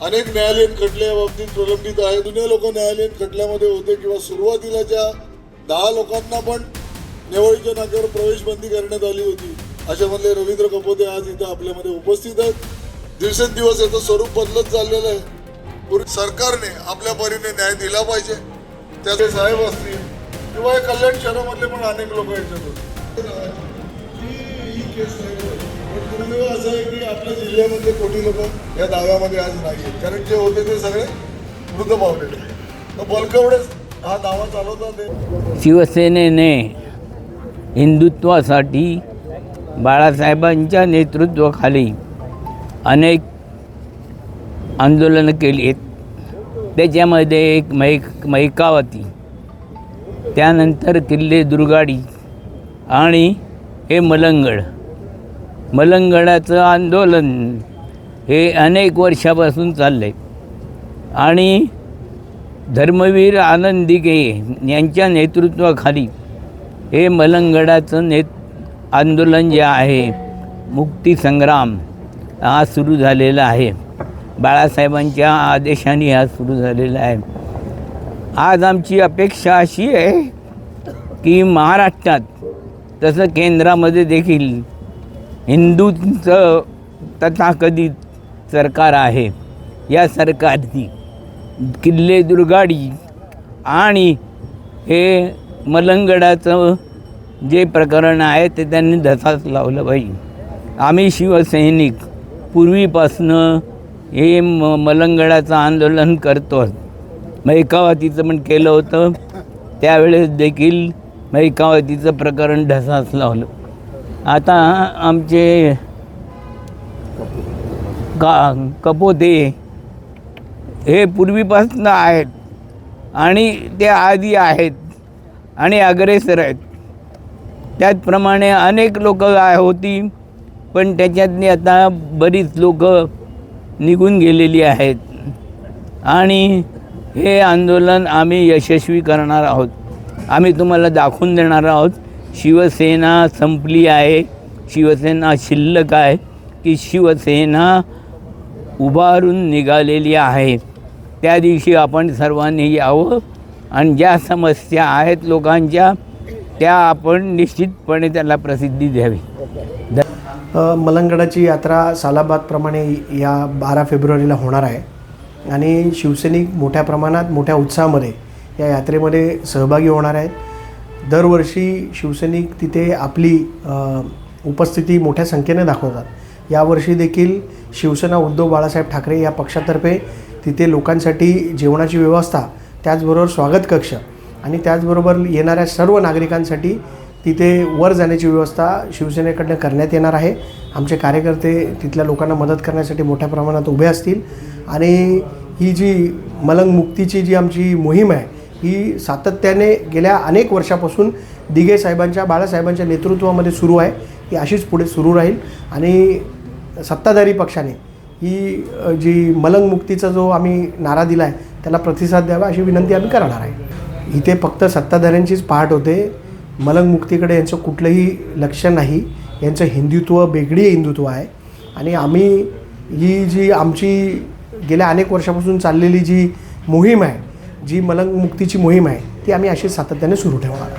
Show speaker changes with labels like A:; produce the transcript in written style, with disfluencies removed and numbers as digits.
A: अनेक न्यायालयीन खटले या बाबतीत प्रलंबित आहे। जुने लोक न्यायालयीन खटल्यामध्ये होते किंवा सुरुवातीला ज्या 10 लोकांना पण नेवळीच्या नाक्यावर प्रवेश बंदी करण्यात आली होती, अशामधले रवींद्र कपोते आज इथं आपल्यामध्ये उपस्थित आहेत। दिवसेंदिवस याचं स्वरूप बदलत चाललेलं आहे। सरकारने आपल्या परीने न्याय दिला पाहिजे। त्याचे साहेब असतील किंवा कल्याण शहरामधले पण अनेक लोक याच्यात ही केस दुर्दैव असं आहे की आपल्या जिल्ह्यामधले कोटी लोक या दाव्यामध्ये आज नाही आहेत, कारण जे होते ते सगळे मृत पावलेले। तर बलकवडेच हा दावा चालवतात।
B: शिवसेनेने हिंदुत्वासाठी बाळासाहेबांच्या नेतृत्वाखाली अनेक आंदोलनं केली आहेत। त्याच्यामध्ये एक मैकावती, त्यानंतर किल्ले दुर्गाडी आणि हे मलंगडाचं आंदोलन हे अनेक वर्षापासून चाललं आहे आणि धर्मवीर आनंद दिघे यांच्या नेतृत्वाखाली हे मलंगडाचं आंदोलन जे आहे, मुक्तीसंग्राम हा सुरू झालेला आहे। बाळासाहेबांच्या आदेशाने हा सुरू झालेला आहे। आज आमची अपेक्षा अशी आहे की महाराष्ट्रात तसं केंद्रामध्ये देखील हिंदूंचं तथाकथित सरकार आहे। या सरकारने किल्ले दुर्गाडी आणि हे मलंगडाचं जे प्रकरण आहे ते त्यांनी धसास लावलं पाहिजे। आम्ही शिवसैनिक पूर्वीपासनं हे मलंगडाचं आंदोलन करतो। मैकावतीचं पण केलं होतं, त्यावेळेस देखील मैकावतीचं प्रकरण ढसास लावलं। आता आमचे कपोते हे पूर्वीपासून आहेत आणि ते आधी आहेत आणि अग्रेसर आहेत। त्याचप्रमाणे अनेक लोक होती, पण त्याच्यातली आता बरीच लोक निघून गेलेली आहेत आणि हे आंदोलन आम्ही यशस्वी करणार आहोत। आम्ही तुम्हाला दाखवून देणार आहोत शिवसेना संपली आहे, शिवसेना शिल्लक आहे, की शिवसेना उभारून निघालेली आहे। त्या दिवशी आपण सर्वांनी यावं आणि ज्या समस्या आहेत लोकांच्या त्या आपण निश्चितपणे त्याला प्रसिद्धी द्यावी।
C: मलंगडाची यात्रा सालाबादप्रमाणे या 12 फेब्रुवारीला होणार आहे आणि शिवसैनिक मोठ्या प्रमाणात मोठ्या उत्साहामध्ये या यात्रेमध्ये सहभागी होणार आहेत। दरवर्षी शिवसैनिक तिथे आपली उपस्थिती मोठ्या संख्येने दाखवतात। यावर्षी देखील शिवसेना उद्धव बाळासाहेब ठाकरे या पक्षातर्फे तिथे लोकांसाठी जेवणाची व्यवस्था, त्याचबरोबर स्वागत कक्ष आणि त्याचबरोबर येणाऱ्या सर्व नागरिकांसाठी तिथे वर जाण्याची व्यवस्था शिवसेनेकडनं करण्यात येणार आहे। आमचे कार्यकर्ते तिथल्या लोकांना मदत करण्यासाठी मोठ्या प्रमाणात उभे असतील आणि ही जी मलंग मुक्तीची जी आमची मोहीम आहे ही सातत्याने गेल्या अनेक वर्षापासून दिघे साहेबांच्या, बाळासाहेबांच्या नेतृत्वामध्ये सुरू आहे। ही अशीच पुढे सुरू राहील आणि सत्ताधारी पक्षाने ही जी मलंग मुक्तीचा जो आम्ही नारा दिला आहे त्याला प्रतिसाद द्यावा अशी विनंती आम्ही करणार आहे। इथे फक्त सत्ताधाऱ्यांचीच पाहट होते, मलंग मुक्तीकडे यांचं कुठलंही लक्ष नाही। यांचं हिंदुत्व वेगळी हिंदुत्व आहे आणि आम्ही ही जी आमची गेल्या अनेक वर्षापासून चाललेली जी मोहीम आहे, जी मलंग मुक्तीची मोहीम आहे, ती आम्ही अशीच सातत्याने सुरू ठेवणार।